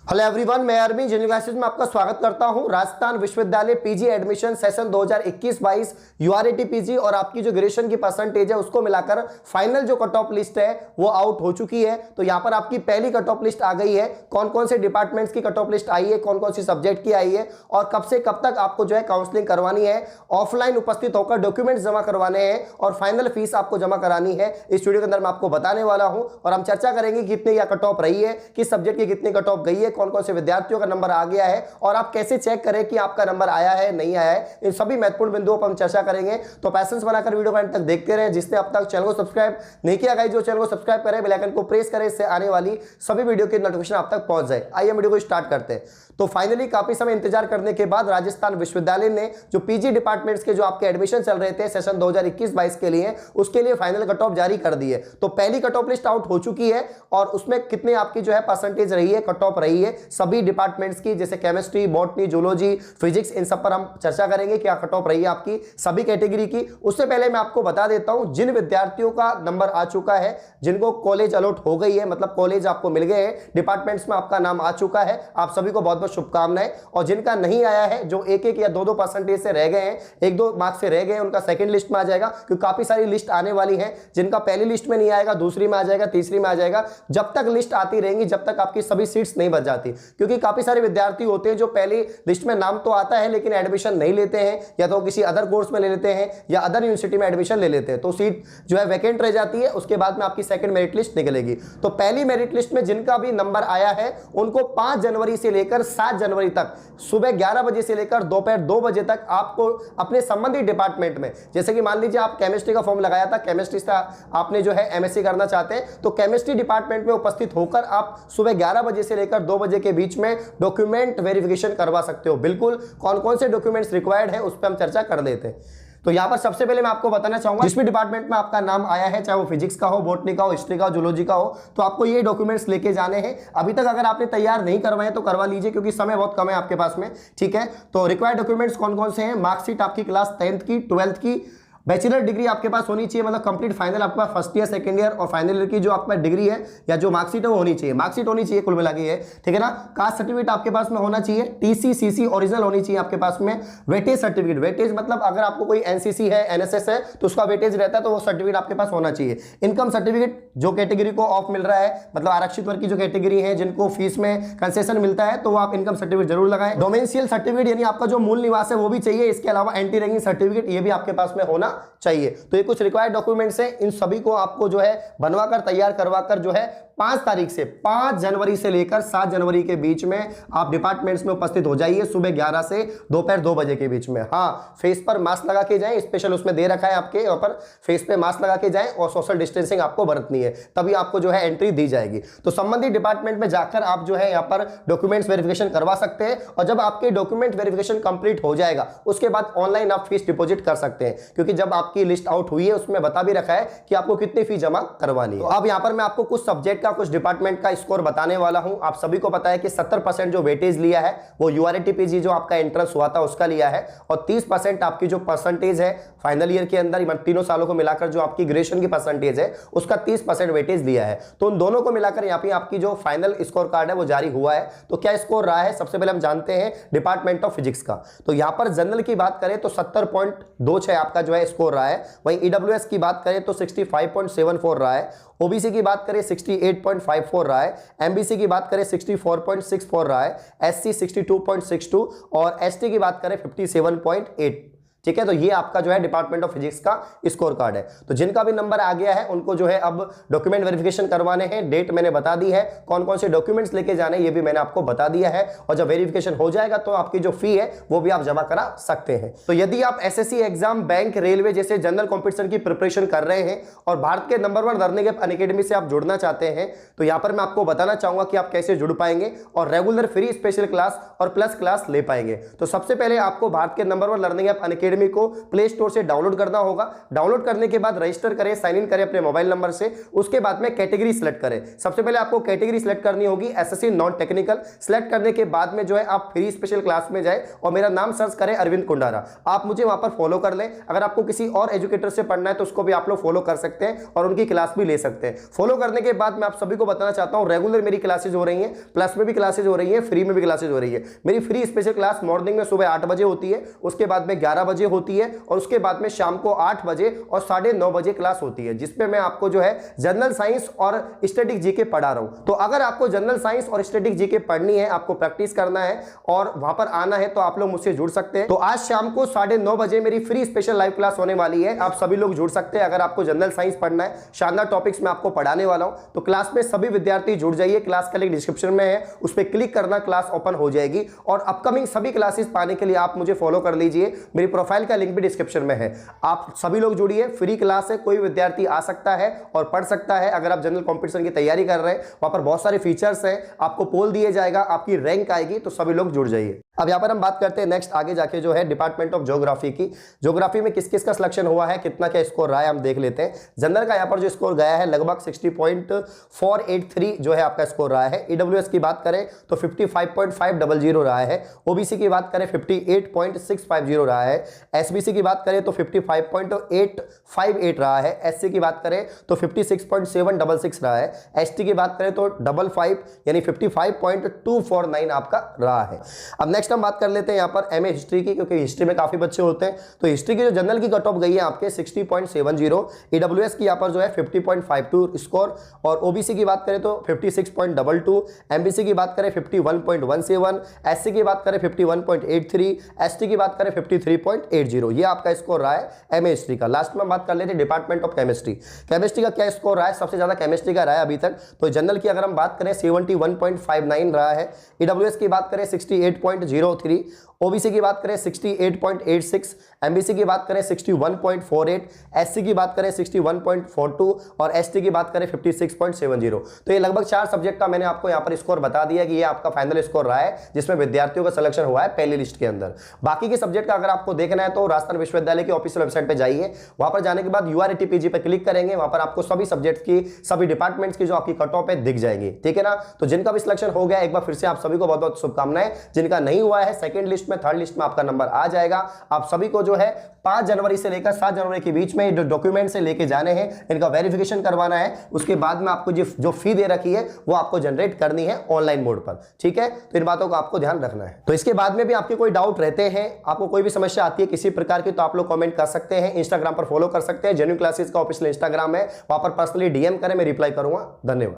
Hello everyone, मैं Arvind engineering classes में आपका स्वागत करता हूं। राजस्थान विश्वविद्यालय पीजी एडमिशन सेशन 2021-22 यूआरएटी पीजी और आपकी जो ग्रेजुएशन की परसेंटेज है उसको मिलाकर फाइनल जो कट ऑफ लिस्ट है वो आउट हो चुकी है। तो यहां पर आपकी पहली कट ऑफ लिस्ट आ गई है। कौन कौन से डिपार्टमेंट्स की कट ऑफ लिस्ट आई है, कौन कौन सी सब्जेक्ट की आई है और कब से कब तक आपको जो है काउंसलिंग करवानी है, ऑफलाइन उपस्थित होकर डॉक्यूमेंट्स जमा करवाने हैं और फाइनल फीस आपको जमा करानी है। इस वीडियो के अंदर मैं आपको बताने वाला हूं और हम चर्चा करेंगे कितनी कट ऑफ रही है, किस सब्जेक्ट की कितनी कट ऑफ गई है, कौन कौन से विद्यार्थियों का नंबर आ गया है और आप कैसे चेक करें कि आपका नंबर आया है नहीं आया है। इन सभी महत्वपूर्ण बिंदुओं पर हम चर्चा करेंगे। तो पैसेंस बनाकर वीडियो को अंत तक देखते रहे। जिसने अब तक चैनल को सब्सक्राइब नहीं किया गाइस, जो चैनल को सब्सक्राइब करें, बेल आइकन को प्रेस करें, इससे आने वाली सभी वीडियो की नोटिफिकेशन आप तक पहुंच जाए। आइए वीडियो को स्टार्ट करते हैं। तो फाइनली काफी समय इंतजार करने के बाद राजस्थान विश्वविद्यालय ने जो पीजी डिपार्टमेंट्स के जो आपके एडमिशन चल रहे थे सेशन 2021-22 के लिए, उसके लिए फाइनल कट ऑफ जारी कर दी है। तो पहली कट ऑफ लिस्ट आउट हो चुकी है और उसमें कितने आपकी जो है परसेंटेज रही है, कट ऑफ रही है सभी डिपार्टमेंट्स की, जैसे केमिस्ट्री, बॉटनी, जूलॉजी, फिजिक्स, इन सब पर हम चर्चा करेंगे क्या कट ऑफ रही है आपकी सभी कैटेगरी की। उससे पहले मैं आपको बता देता हूं जिन विद्यार्थियों का नंबर आ चुका है, जिनको कॉलेज अलॉट हो गई है, मतलब कॉलेज आपको मिल गए हैं, डिपार्टमेंट्स में आपका नाम आ चुका है, आप सभी को बहुत बहुत शुभकामनाएं। और जिनका नहीं आया है, जो एक एक या दो दो परसेंटेज से रह गए हैं, एक दो मार्क्स से रह गए हैं, उनका सेकंड लिस्ट में आ जाएगा, क्योंकि काफी सारी लिस्ट आने वाली है। जिनका पहली लिस्ट में नहीं आएगा, दूसरी में आ जाएगा, तीसरी में आ जाएगा। जब तक लिस्ट आती रहेंगी, जब तक आपकी सभी सीट्स नहीं भर जाती, क्योंकि काफी सारे विद्यार्थी होते हैं जो पहली लिस्ट में नाम तो आता है लेकिन एडमिशन नहीं लेते हैं, या तो किसी अदर कोर्स में ले लेते हैं या अदर यूनिवर्सिटी में एडमिशन ले लेते हैं, तो सीट जो है वैकेंट रह जाती है। उसके बाद में आपकी सेकंड मेरिट लिस्ट निकलेगी। तो पहली मेरिट लिस्ट में जिनका भी नंबर आया है उनको 5 जनवरी से लेकर 7 जनवरी तक सुबह 11 बजे से लेकर दोपहर 2 बजे तक आपको अपने संबंधित डिपार्टमेंट में, जैसे कि मान लीजिए आप केमिस्ट्री का फॉर्म लगाया था, केमिस्ट्री से आपने जो है एमएससी करना चाहते हैं, तो केमिस्ट्री डिपार्टमेंट में उपस्थित होकर आप सुबह 11 बजे से लेकर 2 बजे के बीच में डॉक्यूमेंट वेरिफिकेशन करवा सकते हो। बिल्कुल कौन कौन से डॉक्यूमेंट्स रिक्वायर्ड है उस पर हम चर्चा कर लेते हैं। तो यहां पर सबसे पहले मैं आपको बताना चाहूंगा, जिस भी डिपार्टमेंट में आपका नाम आया है, चाहे वो फिजिक्स का हो, बॉटनी का हो, हिस्ट्री का हो, जूलॉजी का हो, तो आपको ये डॉक्यूमेंट्स लेके जाने हैं। अभी तक अगर आपने तैयार नहीं करवाए तो करवा लीजिए, क्योंकि समय बहुत कम है आपके पास में। ठीक है, तो रिक्वायर्ड डॉक्यूमेंट्स कौन कौन से हैं? मार्कशीट आपकी क्लास 10th की, 12th की, बैचलर डिग्री आपके पास होनी चाहिए, मतलब कंप्लीट फाइनल आपके पास फर्स्ट ईयर, सेकंड ईयर और फाइनल ईयर की जो आपका डिग्री है या जो मार्कशीट है वो होनी चाहिए। मार्कशीट होनी चाहिए कुल मिला के है, ठीक है ना। कास्ट सर्टिफिकेट आपके पास में होना चाहिए, टीसी सीसी ओरिजिनल होनी चाहिए आपके पास में। वेटेज सर्टिफिकेट, वेटेज मतलब अगर आपको कोई एनसीसी है, एनएसएस है, तो उसका वेटेज रहता है, तो वो सर्टिफिकेट आपके पास होना चाहिए। इनकम सर्टिफिकेट, जो कैटेगरी को ऑफ मिल रहा है, मतलब आरक्षित वर्ग की जो कैटेगरी है, जिनको फीस में कंसेशन मिलता है, तो वो आप इनकम सर्टिफिकेट जरूर लगाएं। डोमेंशियल सर्टिफिकेट, यानी आपका जो मूल निवास है वो भी चाहिए। इसके अलावा एंटी रैगिंग सर्टिफिकेट ये भी आपके पास में होना चाहिए। तो ये कुछ रिक्वायर्ड डॉक्यूमेंट्स हैं, इन सभी को आपको जो है बनवाकर तैयार करवाकर जो है 5 तारीख से 5 जनवरी से लेकर 7 जनवरी के बीच में आप डिपार्टमेंट्स में उपस्थित हो जाइए, सुबह 11 से दोपहर 2 बजे के बीच में। हाँ, फेस पर मास्क लगा के जाएं, स्पेशल उसमें दे रखा है आपके यहाँ पर, फेस पे मास्क लगा के जाएं और सोशल डिस्टेंसिंग आपको बरतनी है, तभी आपको जो है एंट्री दी जाएगी। तो संबंधित डिपार्टमेंट में जाकर आप जो है यहाँ पर डॉक्यूमेंट्स वेरिफिकेशन करवा सकते हैं और जब आपके डॉक्यूमेंट वेरिफिकेशन कंप्लीट हो जाएगा उसके बाद ऑनलाइन आप फीस डिपॉजिट कर सकते हैं, क्योंकि जब आपकी लिस्ट आउट हुई है उसमें बता भी रखा है कि आपको कितनी फीस जमा करवानी है। तो अब यहाँ पर मैं आपको कुछ सब्जेक्ट का, कुछ डिपार्टमेंट का स्कोर बताने वाला हूं। आप सभी को पता है कि 70% जो वेटेज लिया है वो यूआरएटी पीजी जो आपका एंट्रेंस हुआ था उसका लिया है, और 30% आपकी जो परसेंटेज है फाइनल ईयर के अंदर, तीनों सालों को मिलाकर जो आपकी ग्रेजुएशन की परसेंटेज है उसका 30% वेटेज लिया है। तो उन दोनों को मिलाकर यहाँ पे आपकी जो फाइनल स्कोर कार्ड है वो जारी हुआ है। तो क्या स्कोर रहा है, सबसे पहले हम जानते हैं डिपार्टमेंट ऑफ फिजिक्स का। तो यहाँ पर जनरल की बात करें तो 70.26 आपका जो है स्कोर रहा है। वहीं ईडब्ल्यूएस की बात करें तो 65.74 रहा है। ओबीसी की बात करें 68.54 रहा है। एमबीसी की बात करें 64.64 रहा है। एससी 62.62 और एसटी की बात करें 57.8। ठीक है, तो ये आपका जो है डिपार्टमेंट ऑफ फिजिक्स का स्कोर कार्ड है। तो जिनका भी नंबर आ गया है उनको जो है अब डॉक्यूमेंट वेरिफिकेशन करवाने हैं। डेट मैंने बता दी है, कौन कौन से डॉक्यूमेंट्स लेके जाने ये भी मैंने आपको बता दिया है, और जब वेरिफिकेशन हो जाएगा तो आपकी जो फी है वो भी आप जमा करा सकते हैं। तो यदि आप एसएससी एग्जाम, बैंक, रेलवे जैसे जनरल कॉम्पिटिशन की प्रिपरेशन कर रहे हैं और भारत के नंबर 1 लर्निंग ऐप अनअकैडमी से आप जुड़ना चाहते हैं, तो यहाँ पर मैं आपको बताना चाहूंगा कि आप कैसे जुड़ पाएंगे और रेगुलर फ्री स्पेशल क्लास और प्लस क्लास ले पाएंगे। तो सबसे पहले आपको भारत के number 1 learning app Unacademy academy को प्ले स्टोर से डाउनलोड करना होगा। डाउनलोड करने के बाद रजिस्टर करें, साइन इन करें अपने मोबाइल नंबर से। उसके बाद में कैटेगरी सिलेक्ट करें। सबसे पहले आपको कैटेगरी सिलेक्ट करनी होगी एसएससी नॉन टेक्निकल। सिलेक्ट करने के बाद में जो है आप फ्री स्पेशल क्लास में जाए और मेरा नाम सर्च करें अरविंद कुंडारा। आप मुझे वहां पर फॉलो कर लें। अगर आपको किसी और एजुकेटर से पढ़ना है तो उसको भी आप लोग फॉलो कर सकते हैं और उनकी क्लास भी ले सकते हैं। फॉलो करने के बाद मैं आप सभी को बताना चाहता हूं, रेगुलर मेरी क्लासेज हो रही हैं, प्लस में भी क्लासेज हो रही है, फ्री में भी क्लासेज हो रही है। मेरी फ्री स्पेशल क्लास मॉर्निंग में सुबह 8 बजे होती है, उसके बाद में 11 बजे होती है और उसके बाद में शाम को 8 बजे और 9:30 बजे क्लास होती है, जिसपे मैं आपको जो है जनरल साइंस और स्टैटिक जीके पढ़ा रहा हूं। तो अगर आपको जनरल साइंस और स्टैटिक जीके पढ़नी है, आपको प्रैक्टिस करना है और वहां पर आना है, तो आप लोग मुझसे जुड़ सकते हैं। तो आज शाम को 9:30 बजे मेरी फ्री स्पेशल लाइव क्लास होने वाली है, आप सभी लोग जुड़ सकते हैं। अगर आपको जनरल साइंस पढ़ना है, शानदार टॉपिक्स में आपको पढ़ाने वाला हूं, तो क्लास में सभी विद्यार्थी जुड़ जाइए। क्लास का लिंक डिस्क्रिप्शन में है, उस पर क्लिक करना, क्लास ओपन हो जाएगी। और अपकमिंग सभी क्लासेस पाने के लिए आप मुझे फॉलो कर लीजिए, मेरी प्रोफाइल का लिंक भी डिस्क्रिप्शन में है। आप सभी लोग जुड़िए, फ्री क्लास है, कोई विद्यार्थी आ सकता है और पढ़ सकता है। अगर आप जनरल कंपटीशन की तैयारी कर रहे हैं, वहां पर बहुत सारे फीचर्स हैं, आपको पोल दिए जाएगा, आपकी रैंक आएगी, तो सभी लोग जुड़ जाइए। अब यहां पर हम बात करते हैं नेक्स्ट आगे जाके जो है डिपार्टमेंट ऑफ ज्योग्राफी की। ज्योग्राफी में किस किस का सिलेक्शन हुआ है, कितना क्या स्कोर रहा है, हम देख लेते हैं। जनरल का यहां पर जो स्कोर गया है लगभग 60.483 जो है आपका स्कोर रहा है। ईडब्ल्यूएस की बात करें तो 55.500 रहा है। ओबीसी की बात करें 58.650 रहा है। एसबीसी की बात करें तो 55.858 रहा है। एससी की बात करें तो 56.766 रहा है। एसटी की बात करें तो 55 यानी 55.249 आपका रहा है। अब नेक्स्ट हम बात कर लेते हैं यहाँ पर एमए हिस्ट्री की, क्योंकि हिस्ट्री में काफी बच्चे होते हैं। तो हिस्ट्री की जो जनरल की कट ऑफ गई है आपके 60.70, ईडब्ल्यूएस की यहाँ पर जो है 50.52 स्कोर, और ओबीसी की बात करें तो 56.22, एमबीसी की बात करें 51.17, एससी की बात करें 51.83, एसटी की बात करें 53.80। ये आपका स्कोर रहा है एमए हिस्ट्री का। लास्ट में बात कर लेते हैं डिपार्टमेंट ऑफ केमिस्ट्री। केमिस्ट्री का क्या स्कोर रहा है, सबसे ज्यादा केमिस्ट्री का रहा है अभी तक। तो जनरल की अगर हम बात करें 71.59 रहा है। ईडब्ल्यूएस की बात करें 68.03, ओबीसी की बात करें 68.86, एमबीसी की बात करें 61.48, एससी की बात करें 61.42 और एसटी की बात करें 56.70। तो ये लगभग 4 सब्जेक्ट का मैंने आपको यहाँ पर स्कोर बता दिया कि ये आपका फाइनल स्कोर रहा है, जिसमें विद्यार्थियों का सिलेक्शन हुआ है पहली लिस्ट के अंदर। बाकी के सब्जेक्ट का अगर आपको देखना है तो राजस्थान विश्वविद्यालय की ऑफिशियल वेबसाइट पर जाइए। वहां पर जाने के बाद यूआरटी पीजी पर क्लिक करेंगे, वहां पर आपको सभी सब्जेक्ट की, सभी डिपार्टमेंट्स की जो आपकी कट ऑफ है दिख जाएगी। ठीक है ना। तो जिनका भी सिलेक्शन हो गया, एक बार फिर से आप सभी को बहुत बहुत शुभकामनाएं। जिनका नहीं हुआ है, सेकंड लिस्ट में, थर्ड लिस्ट में आपका नंबर आ जाएगा। आप सभी को जो है 5 जनवरी से लेकर 7 जनवरी के बीच में जो डॉक्यूमेंट से लेके जाने हैं, इनका वेरिफिकेशन करवाना है। उसके बाद में आपको जो फी दे रखी है वो आपको जनरेट करनी है ऑनलाइन मोड पर। ठीक है, तो इन बातों का आपको ध्यान रखना है। तो इसके बाद में भी आपके कोई डाउट रहते हैं, आपको कोई भी समस्या आती है किसी प्रकार की, तो आप लोग कमेंट कर सकते हैं। इंस्टाग्राम पर फॉलो कर सकते हैं, जेन्युइन क्लासेस का ऑफिशियल इंस्टाग्राम है, वहां पर पर्सनली डीएम करें, मैं रिप्लाई करूंगा। धन्यवाद।